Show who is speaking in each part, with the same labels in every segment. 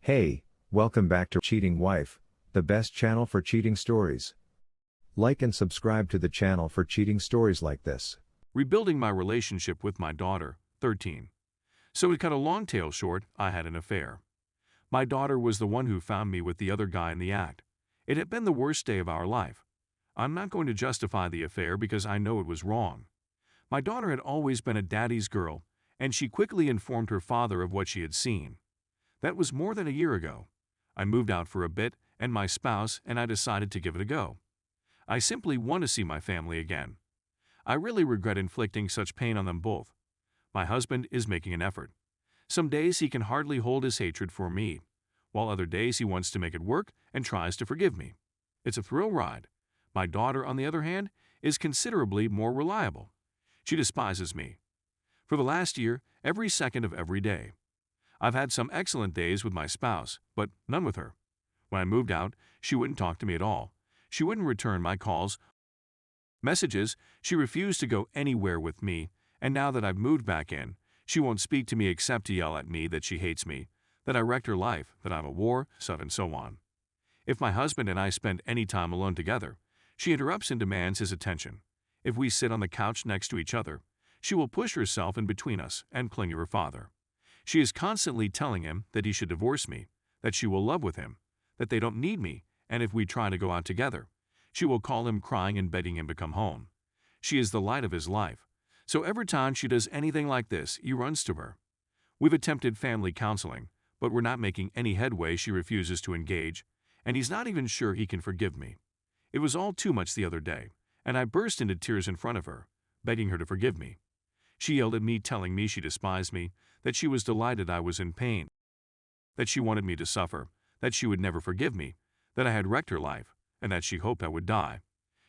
Speaker 1: Hey, welcome back to Cheating Wife, the best channel for cheating stories. Like and subscribe to the channel for cheating stories like this.
Speaker 2: Rebuilding my relationship with my daughter, 13. So to cut a long tale short, I had an affair. My daughter was the one who found me with the other guy in the act. It had been the worst day of our life. I'm not going to justify the affair because I know it was wrong. My daughter had always been a daddy's girl, and she quickly informed her father of what she had seen. That was more than a year ago. I moved out for a bit, and my spouse and I decided to give it a go. I simply want to see my family again. I really regret inflicting such pain on them both. My husband is making an effort. Some days he can hardly hold his hatred for me, while other days he wants to make it work and tries to forgive me. It's a thrill ride. My daughter, on the other hand, is considerably more reliable. She despises me. For the last year, every second of every day. I've had some excellent days with my spouse, but none with her. When I moved out, she wouldn't talk to me at all. She wouldn't return my calls, messages. She refused to go anywhere with me, and now that I've moved back in, she won't speak to me except to yell at me that she hates me, that I wrecked her life, that I'm a whore, so and so on. If my husband and I spend any time alone together, she interrupts and demands his attention. If we sit on the couch next to each other, she will push herself in between us and cling to her father. She is constantly telling him that he should divorce me, that she will love with him, that they don't need me, and if we try to go out together, she will call him crying and begging him to come home. She is the light of his life, so every time she does anything like this, he runs to her. We've attempted family counseling, but we're not making any headway. She refuses to engage, and he's not even sure he can forgive me. It was all too much the other day, and I burst into tears in front of her, begging her to forgive me. She yelled at me, telling me she despised me, that she was delighted I was in pain, that she wanted me to suffer, that she would never forgive me, that I had wrecked her life, and that she hoped I would die.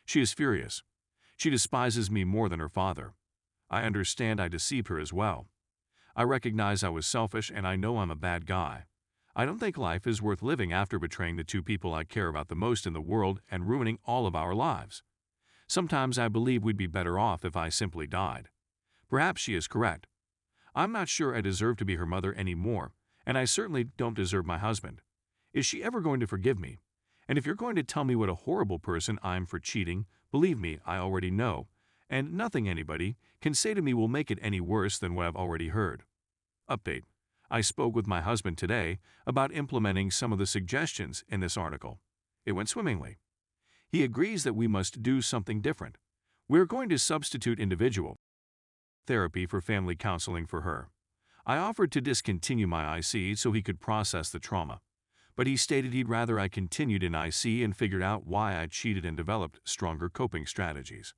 Speaker 2: She is furious. She despises me more than her father. I understand I deceived her as well. I recognize I was selfish, and I know I'm a bad guy. I don't think life is worth living after betraying the two people I care about the most in the world and ruining all of our lives. Sometimes I believe we'd be better off if I simply died. Perhaps she is correct. I'm not sure I deserve to be her mother anymore, and I certainly don't deserve my husband. Is she ever going to forgive me? And if you're going to tell me what a horrible person I'm for cheating, believe me, I already know, and nothing anybody can say to me will make it any worse than what I've already heard. Update. I spoke with my husband today about implementing some of the suggestions in this article. It went swimmingly. He agrees that we must do something different. We're going to substitute individual therapy for family counseling for her. I offered to discontinue my IC so he could process the trauma, but he stated he'd rather I continued in IC and figured out why I cheated and developed stronger coping strategies.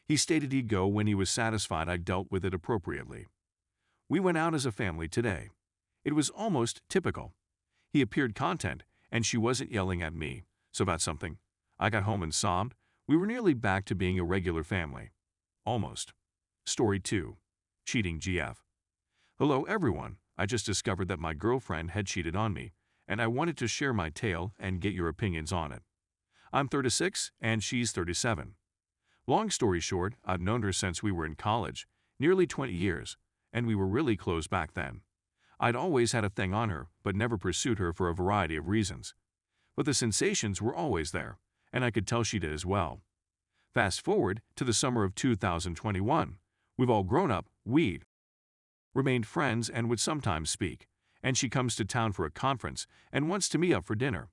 Speaker 2: He stated he'd go when he was satisfied I dealt with it appropriately. We went out as a family today. It was almost typical. He appeared content, and she wasn't yelling at me, so about something. I got home and sobbed. We were nearly back to being a regular family. Almost. Story 2. Cheating GF. Hello everyone, I just discovered that my girlfriend had cheated on me, and I wanted to share my tale and get your opinions on it. I'm 36 and she's 37. Long story short, I've known her since we were in college, nearly 20 years, and we were really close back then. I'd always had a thing on her, but never pursued her for a variety of reasons. But the sensations were always there, and I could tell she did as well. Fast forward to the summer of 2021. We've all grown up, we'd remained friends and would sometimes speak, and she comes to town for a conference and wants to meet up for dinner.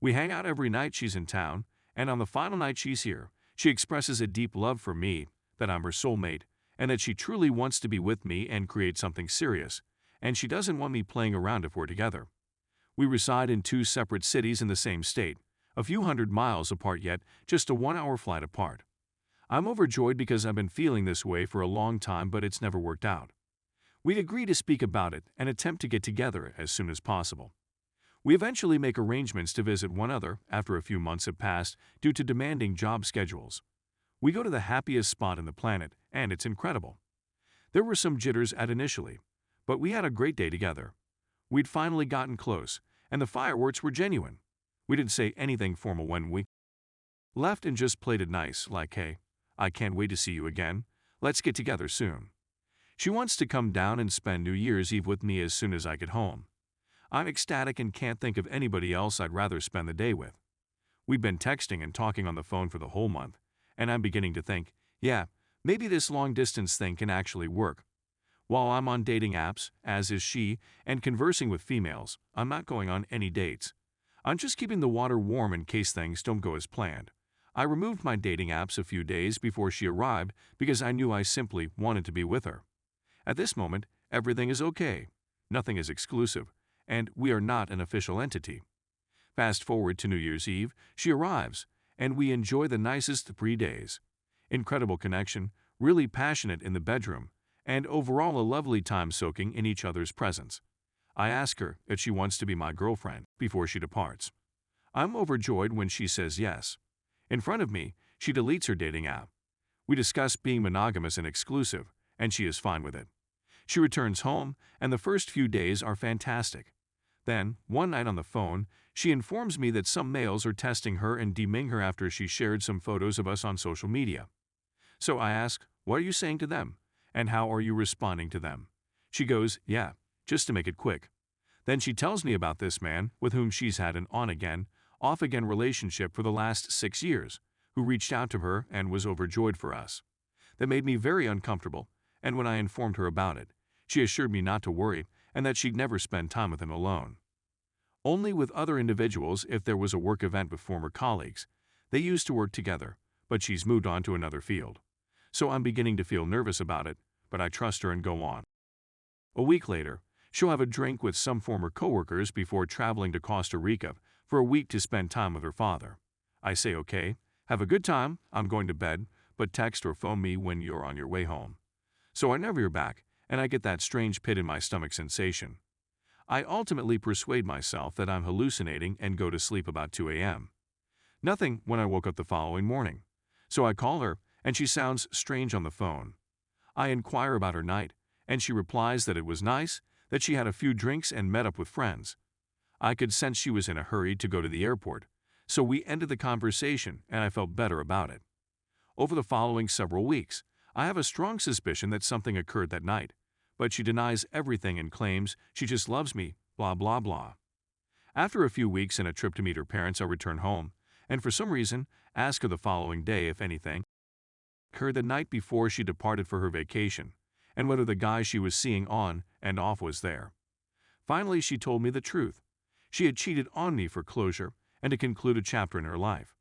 Speaker 2: We hang out every night she's in town, and on the final night she's here, she expresses a deep love for me, that I'm her soulmate, and that she truly wants to be with me and create something serious, and she doesn't want me playing around if we're together. We reside in 2 separate cities in the same state, a few hundred miles apart yet just a 1-hour flight apart. I'm overjoyed because I've been feeling this way for a long time, but it's never worked out. We agree to speak about it and attempt to get together as soon as possible. We eventually make arrangements to visit one another after a few months have passed due to demanding job schedules. We go to the happiest spot on the planet, and it's incredible. There were some jitters at initially, but we had a great day together. We'd finally gotten close, and the fireworks were genuine. We didn't say anything formal when we left and just played it nice, like, hey, I can't wait to see you again. Let's get together soon. She wants to come down and spend New Year's Eve with me as soon as I get home. I'm ecstatic and can't think of anybody else I'd rather spend the day with. We've been texting and talking on the phone for the whole month, and I'm beginning to think, yeah, maybe this long-distance thing can actually work. While I'm on dating apps, as is she, and conversing with females, I'm not going on any dates. I'm just keeping the water warm in case things don't go as planned. I removed my dating apps a few days before she arrived because I knew I simply wanted to be with her. At this moment, everything is okay. Nothing is exclusive, and we are not an official entity. Fast forward to New Year's Eve, she arrives, and we enjoy the nicest 3 days. Incredible connection, really passionate in the bedroom, and overall a lovely time soaking in each other's presence. I ask her if she wants to be my girlfriend before she departs. I'm overjoyed when she says yes. In front of me, she deletes her dating app. We discuss being monogamous and exclusive, and she is fine with it. She returns home, and the first few days are fantastic. Then, one night on the phone, she informs me that some males are testing her and deeming her after she shared some photos of us on social media. So I ask, what are you saying to them? And how are you responding to them? She goes, yeah, just to make it quick. Then she tells me about this man with whom she's had an on-again, off-again relationship for the last 6 years, who reached out to her and was overjoyed for us. That made me very uncomfortable, and when I informed her about it, she assured me not to worry and that she'd never spend time with him alone. Only with other individuals if there was a work event with former colleagues. They used to work together, but she's moved on to another field. So I'm beginning to feel nervous about it, but I trust her and go on. A week later, she'll have a drink with some former coworkers before traveling to Costa Rica for a week to spend time with her father. I say, okay, have a good time, I'm going to bed, but text or phone me when you're on your way home. So I never hear back, and I get that strange pit in my stomach sensation. I ultimately persuade myself that I'm hallucinating and go to sleep about 2 a.m. Nothing when I woke up the following morning. So I call her, and she sounds strange on the phone. I inquire about her night, and she replies that it was nice, that she had a few drinks and met up with friends. I could sense she was in a hurry to go to the airport, so we ended the conversation and I felt better about it. Over the following several weeks, I have a strong suspicion that something occurred that night, but she denies everything and claims she just loves me, blah blah blah. After a few weeks and a trip to meet her parents, I return home, and for some reason, ask her the following day if anything occurred the night before she departed for her vacation, and whether the guy she was seeing on and off was there. Finally, she told me the truth. She had cheated on me for closure and to conclude a chapter in her life.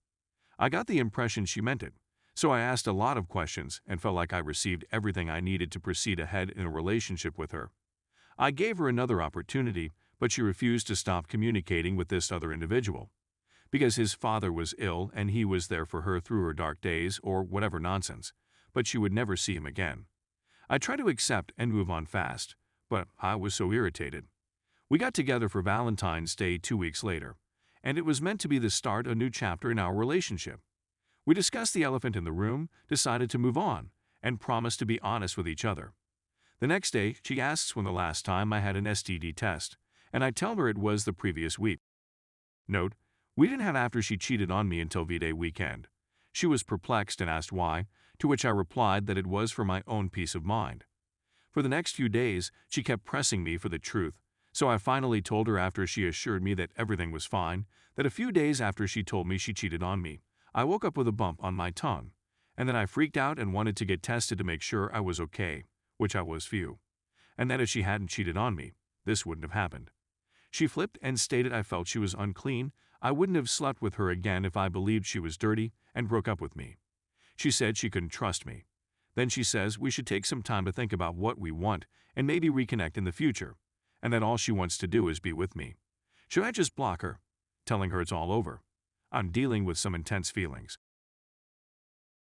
Speaker 2: I got the impression she meant it, so I asked a lot of questions and felt like I received everything I needed to proceed ahead in a relationship with her. I gave her another opportunity, but she refused to stop communicating with this other individual. Because his father was ill and he was there for her through her dark days or whatever nonsense, but she would never see him again. I tried to accept and move on fast, but I was so irritated. We got together for Valentine's Day 2 weeks later, and it was meant to be the start of a new chapter in our relationship. We discussed the elephant in the room, decided to move on, and promised to be honest with each other. The next day, she asks when the last time I had an STD test, and I tell her it was the previous week. Note, we didn't have after she cheated on me until V-Day weekend. She was perplexed and asked why, to which I replied that it was for my own peace of mind. For the next few days, she kept pressing me for the truth, so I finally told her after she assured me that everything was fine, that a few days after she told me she cheated on me, I woke up with a bump on my tongue, and then I freaked out and wanted to get tested to make sure I was okay, which I was few, and that if she hadn't cheated on me, this wouldn't have happened. She flipped and stated I felt she was unclean, I wouldn't have slept with her again if I believed she was dirty, and broke up with me. She said she couldn't trust me. Then she says we should take some time to think about what we want and maybe reconnect in the future, and that all she wants to do is be with me. Should I just block her, telling her it's all over? I'm dealing with some intense feelings.